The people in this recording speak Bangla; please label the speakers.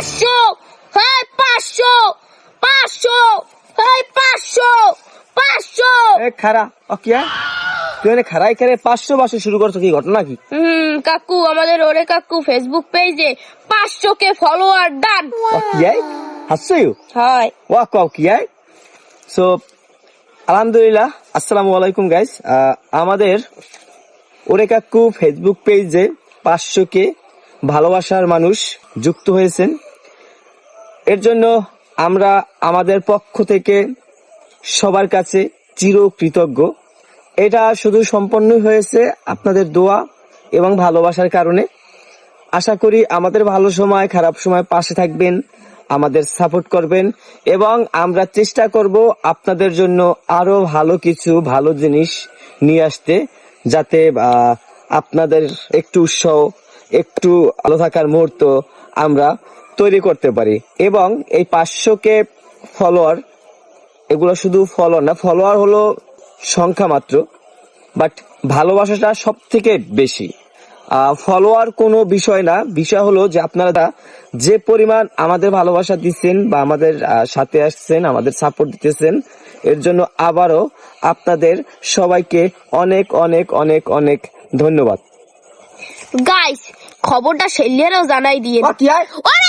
Speaker 1: 500 হ্যাঁ 500 500 হ্যাঁ 500 500
Speaker 2: এ খারা ও কি হয় তুই এনে খারাই খারে 500 শুরু করছো কি ঘটনা কি
Speaker 1: কাকু আমাদের ওরে কাকু ফেসবুক পেজে 500 কে ফলোয়ার ডান
Speaker 2: ও কি হয় হাসছো
Speaker 1: হয়
Speaker 2: ও কাও কি হয় সো আলহামদুলিল্লাহ আসসালামু আলাইকুম গাইস আমাদের ওরে কাকু ফেসবুক পেজে 500 কে ভালোবাসার মানুষ যুক্ত হয়েছেন এর জন্য আমরা আমাদের পক্ষ থেকে সবার কাছে চিরকৃতজ্ঞ এটা শুধু সম্পন্ন হয়েছে আপনাদের দোয়া এবং ভালোবাসার কারণে আশা করি আমাদের ভালো সময় খারাপ সময় পাশে থাকবেন আমাদের সাপোর্ট করবেন এবং আমরা চেষ্টা করব আপনাদের জন্য আরো ভালো কিছু ভালো জিনিস নিয়ে আসতে যাতে আপনাদের একটু উৎসাহ একটু ভালো থাকার মুহূর্ত আমরা তৈরি করতে পারি এবং এই 500 কে ফলোয়ার এগুলো শুধু ফলোয়ার না ফলোয়ার হলো সংখ্যা মাত্র বাট ভালোবাসাটা সব থেকে বেশি ফলোয়ার কোনো বিষয় না বিষয় হলো যে আপনারা যে পরিমাণ আমাদের ভালোবাসা দিচ্ছেন বা আমাদের সাথে আসছেন আমাদের সাপোর্ট দিতেছেন এর জন্য আবারও আপনাদের সবাইকে অনেক অনেক অনেক অনেক ধন্যবাদ
Speaker 1: গাইস খবরটা শেলিয়ারও জানাই দিয়ে
Speaker 2: কি হয়
Speaker 1: ওরে